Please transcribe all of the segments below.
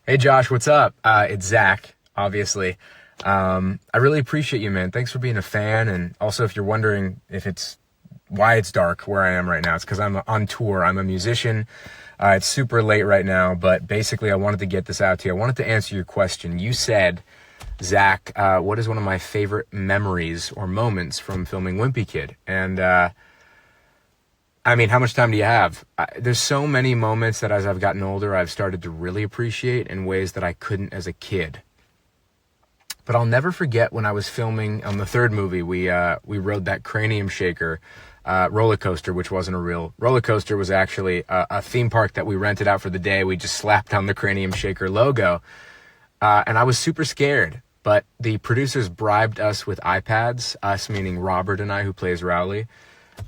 Hey Josh, what's up? It's Zach, obviously. I really appreciate you, man. Thanks for being a fan. And also, if you're wondering if it's why it's dark where I am right now, it's because I'm on tour. I'm a musician. It's super late right now, but basically, I wanted to get this out to you. I wanted to answer your question. You said, Zach, what is one of my favorite memories or moments from filming Wimpy Kid? And I mean, how much time do you have? There's so many moments that as I've gotten older, I've started to really appreciate in ways that I couldn't as a kid. But I'll never forget when I was filming on the third movie, we rode that cranium shaker roller coaster, which wasn't a real roller coaster, was actually a theme park that we rented out for the day. We just slapped on the cranium shaker logo. And I was super scared. But the producers bribed us with iPads, us meaning Robert and I, who plays Rowley.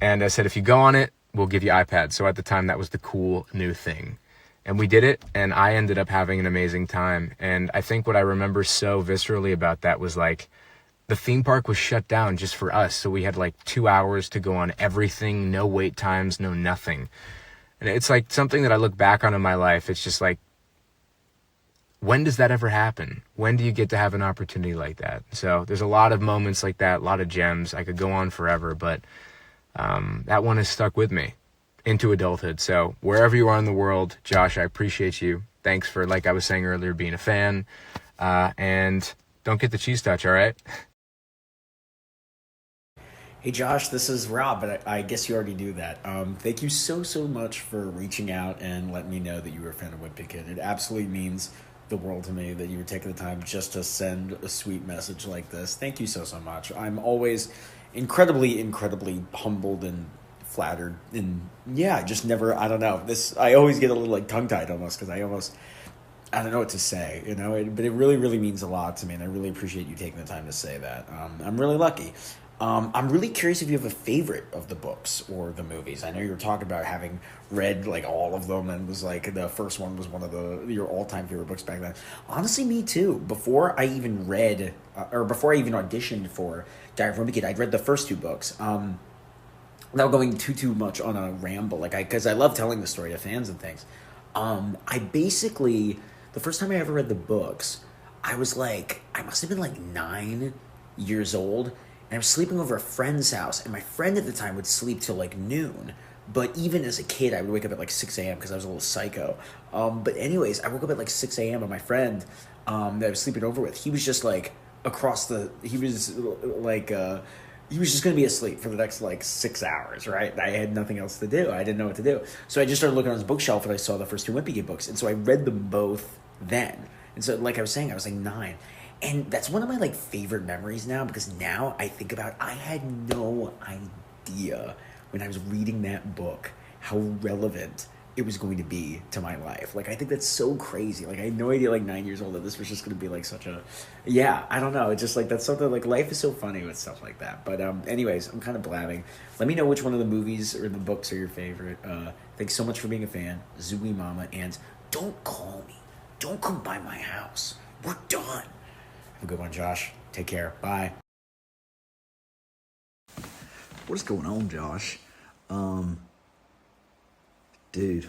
And I said, if you go on it, we'll give you iPads. So at the time, that was the cool new thing. And we did it, and I ended up having an amazing time. And I think what I remember so viscerally about that was like, the theme park was shut down just for us. So we had like 2 hours to go on everything, no wait times, no nothing. And it's like something that I look back on in my life. It's just like, when does that ever happen? When do you get to have an opportunity like that? So there's a lot of moments like that, a lot of gems. I could go on forever, but that one has stuck with me into adulthood. So wherever you are in the world, Josh, I appreciate you. Thanks for, like I was saying earlier, being a fan. And don't get the cheese touch, all right? Hey Josh, this is Rob, but I guess you already knew that. Thank you so much for reaching out and letting me know that you were a fan of Wimpy Kid. It absolutely means the world to me that you were taking the time just to send a sweet message like this. Thank you so much. I'm always incredibly humbled and flattered, and yeah, I just never. I don't know. This I always get a little like tongue tied almost because I don't know what to say, but it really means a lot to me, and I really appreciate you taking the time to say that. I'm really lucky. I'm really curious if you have a favorite of the books or the movies. I know you were talking about having read like all of them and was like the first one was one of your all time favorite books back then. Honestly, me too. Before I even read or before I even auditioned for Diary of a Wimpy Kid, I'd read the first two books. Without going too much on a ramble, because I love telling the story to fans and things. I basically the first time I ever read the books, I must have been like 9 years old, and I was sleeping over a friend's house, and my friend at the time would sleep till like noon. But even as a kid, I would wake up at like 6 a.m. because I was a little psycho. But anyways, I woke up at like 6 a.m. and my friend that I was sleeping over with, he was just like he was just going to be asleep for the next like 6 hours, right? I had nothing else to do. I didn't know what to do. So I just started looking on his bookshelf and I saw the first two Wimpy Kid books. And so I read them both then. And so like I was saying, I was like 9. And that's one of my like favorite memories now, because now I think about I had no idea when I was reading that book how relevant it was going to be to my life. Like, I think that's so crazy. Like, I had no idea, like, 9 years old, that this was just going to be, like, such a... Yeah, I don't know. It's just, like, that's something... Like, life is so funny with stuff like that. But, anyways, I'm kind of blabbing. Let me know which one of the movies or the books are your favorite. Thanks so much for being a fan. Zooey Mama. And don't call me. Don't come by my house. We're done. Have a good one, Josh. Take care. Bye. What is going on, Josh? Dude,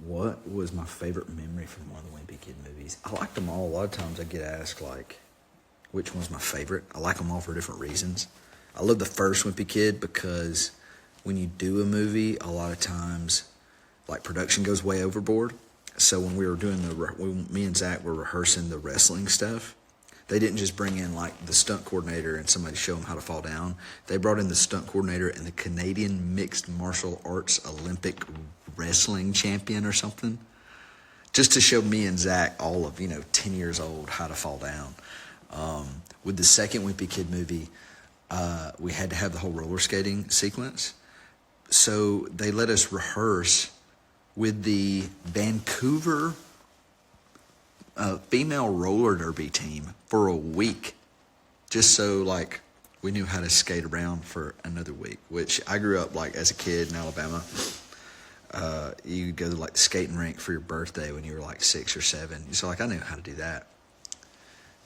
what was my favorite memory from one of the Wimpy Kid movies? I liked them all. A lot of times I get asked, like, which one's my favorite. I like them all for different reasons. I love the first Wimpy Kid because when you do a movie, a lot of times, like, production goes way overboard. So when we were doing when me and Zach were rehearsing the wrestling stuff, they didn't just bring in, like, the stunt coordinator and somebody to show them how to fall down. They brought in the stunt coordinator and the Canadian Mixed Martial Arts Olympic wrestling champion or something, just to show me and Zach, all of, 10 years old, how to fall down. With the second Wimpy Kid movie, we had to have the whole roller skating sequence. So they let us rehearse with the Vancouver female roller derby team for a week, just so like we knew how to skate around for another week. Which I grew up like as a kid in Alabama. You go to like the skating rink for your birthday when you were like 6 or 7. So like I knew how to do that.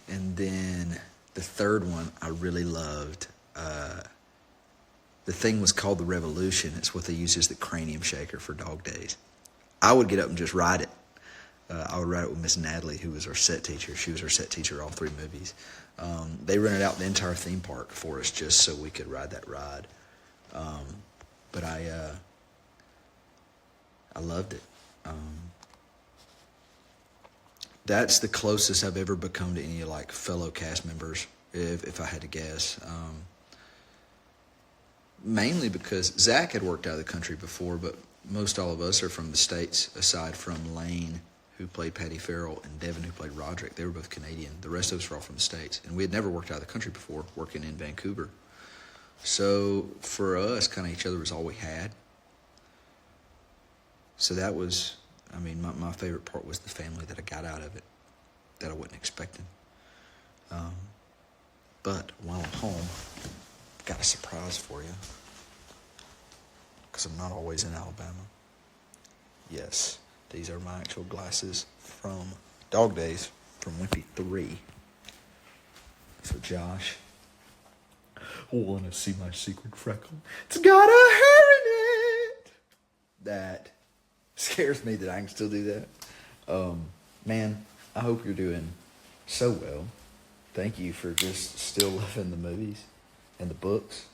And then the third one I really loved. The thing was called the Revolution. It's what they use as the cranium shaker for dog days. I would get up and just ride it. I would ride it with Miss Natalie, who was our set teacher. She was our set teacher all 3 movies. They rented out the entire theme park for us just so we could ride that ride. But I loved it. That's the closest I've ever become to any like fellow cast members, if I had to guess. Mainly because Zach had worked out of the country before, but most all of us are from the States, aside from Lane, who played Patty Farrell, and Devin, who played Roderick. They were both Canadian. The rest of us were all from the States. And we had never worked out of the country before, working in Vancouver. So for us, kind of each other was all we had. So that was, I mean, my favorite part was the family that I got out of it, that I wasn't expecting. But while I'm home, I've got a surprise for you. Because I'm not always in Alabama. Yes, these are my actual glasses from Dog Days, from Wimpy 3. So Josh, want to see my secret freckle? It's got a hair in it! That scares me that I can still do that. Man, I hope you're doing so well. Thank you for just still loving the movies and the books.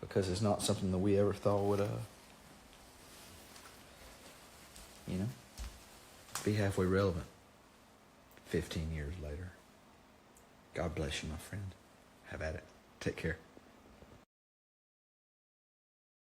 Because it's not something that we ever thought would, be halfway relevant 15 years later. God bless you, my friend. Have at it. Take care.